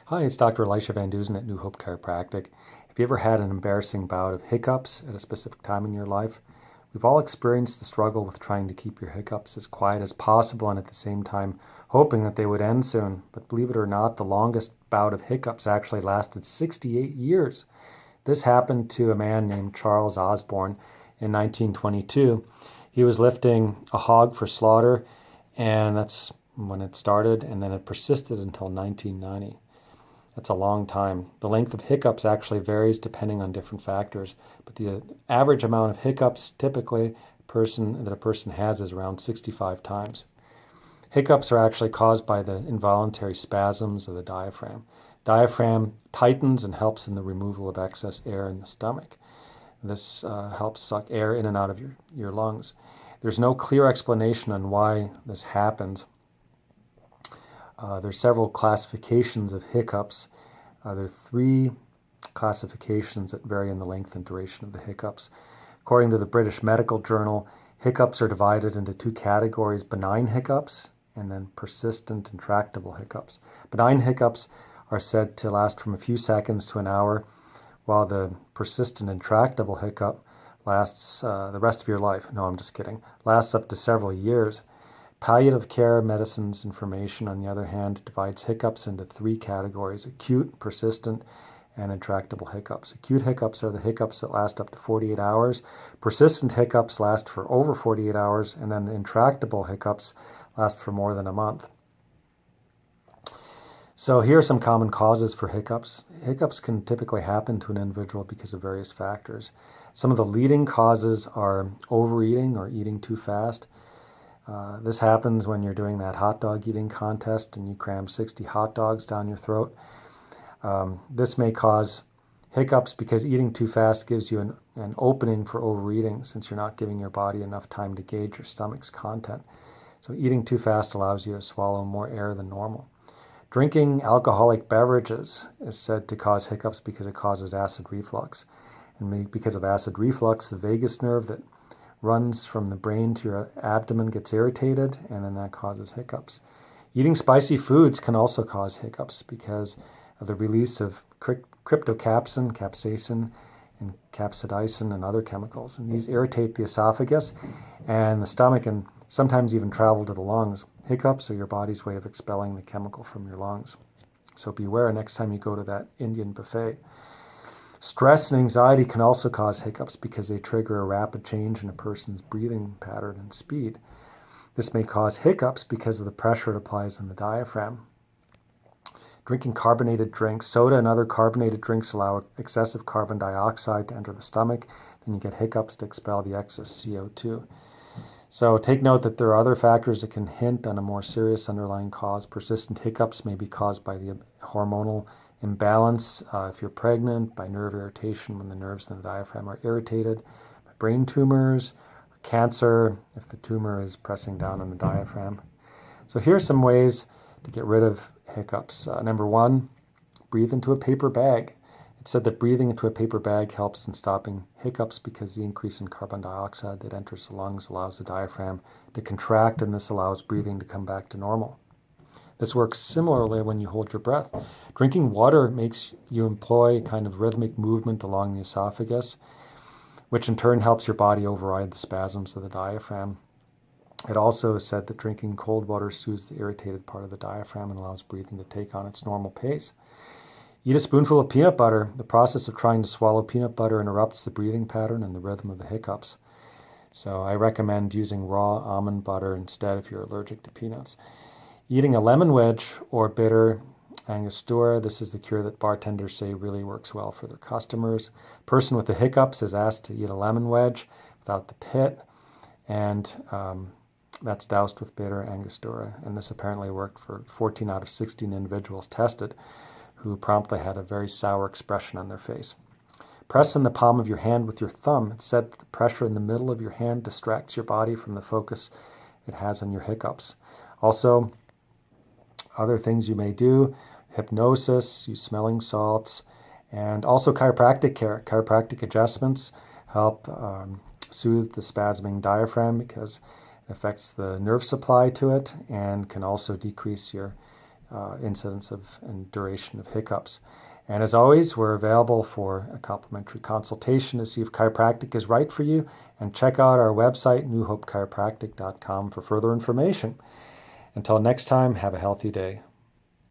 Hi, it's Dr. Elisha Van Dusen at New Hope Chiropractic. Have you ever had an embarrassing bout of hiccups at a specific time in your life? We've all experienced the struggle with trying to keep your hiccups as quiet as possible and at the same time hoping that they would end soon. But believe it or not, the longest bout of hiccups actually lasted 68 years. This happened to a man named Charles Osborne in 1922. He was lifting a hog for slaughter, and that's when it started, and then it persisted until 1990. That's a long time. The length of hiccups actually varies depending on different factors, but the average amount of hiccups typically a person has is around 65 times. Hiccups are actually caused by the involuntary spasms of the diaphragm. Diaphragm tightens and helps in the removal of excess air in the stomach. This helps suck air in and out of your lungs. There's no clear explanation on why this happens. There's several classifications of hiccups. There are three classifications that vary in the length and duration of the hiccups. According to the British Medical Journal, hiccups are divided into two categories: benign hiccups and then persistent intractable hiccups. Benign hiccups are said to last from a few seconds to an hour, while the persistent intractable hiccup lasts the rest of your life. No, I'm just kidding. Lasts up to several years. Palliative care medicine's information, on the other hand, divides hiccups into three categories: acute, persistent, and intractable hiccups. Acute hiccups are the hiccups that last up to 48 hours. Persistent hiccups last for over 48 hours, and then the intractable hiccups last for more than a month. So here are some common causes for hiccups. Hiccups can typically happen to an individual because of various factors. Some of the leading causes are overeating or eating too fast. This happens when you're doing that hot dog eating contest and you cram 60 hot dogs down your throat. This may cause hiccups because eating too fast gives you an opening for overeating, since you're not giving your body enough time to gauge your stomach's content. So eating too fast allows you to swallow more air than normal. Drinking alcoholic beverages is said to cause hiccups because it causes acid reflux. And because of acid reflux, the vagus nerve that runs from the brain to your abdomen gets irritated, and then that causes hiccups. Eating spicy foods can also cause hiccups because of the release of cryptocapsin, capsaicin, and capsaicin and other chemicals. And these irritate the esophagus and the stomach and sometimes even travel to the lungs. Hiccups are your body's way of expelling the chemical from your lungs. So beware next time you go to that Indian buffet. Stress and anxiety can also cause hiccups because they trigger a rapid change in a person's breathing pattern and speed. This may cause hiccups because of the pressure it applies on the diaphragm. Drinking carbonated drinks, soda and other carbonated drinks allow excessive carbon dioxide to enter the stomach. Then you get hiccups to expel the excess CO2. So take note that there are other factors that can hint on a more serious underlying cause. Persistent hiccups may be caused by the hormonal imbalance if you're pregnant, by nerve irritation when the nerves in the diaphragm are irritated, by brain tumors, cancer if the tumor is pressing down on the diaphragm. So here are some ways to get rid of hiccups. Number one, breathe into a paper bag. It's said that breathing into a paper bag helps in stopping hiccups because the increase in carbon dioxide that enters the lungs allows the diaphragm to contract, and this allows breathing to come back to normal. This works similarly when you hold your breath. Drinking water makes you employ kind of rhythmic movement along the esophagus, which in turn helps your body override the spasms of the diaphragm. It also is said that drinking cold water soothes the irritated part of the diaphragm and allows breathing to take on its normal pace. Eat a spoonful of peanut butter. The process of trying to swallow peanut butter interrupts the breathing pattern and the rhythm of the hiccups. So I recommend using raw almond butter instead if you're allergic to peanuts. Eating a lemon wedge or bitter Angostura, this is the cure that bartenders say really works well for their customers. A person with the hiccups is asked to eat a lemon wedge without the pit, and that's doused with bitter Angostura. And this apparently worked for 14 out of 16 individuals tested who promptly had a very sour expression on their face. Press in the palm of your hand with your thumb. It's said that the pressure in the middle of your hand distracts your body from the focus it has on your hiccups. Also, other things you may do: hypnosis, use smelling salts, and also chiropractic care. Chiropractic adjustments help soothe the spasming diaphragm because it affects the nerve supply to it and can also decrease your incidence of and duration of hiccups. And as always, we're available for a complimentary consultation to see if chiropractic is right for you. And check out our website, newhopechiropractic.com, for further information. Until next time, have a healthy day.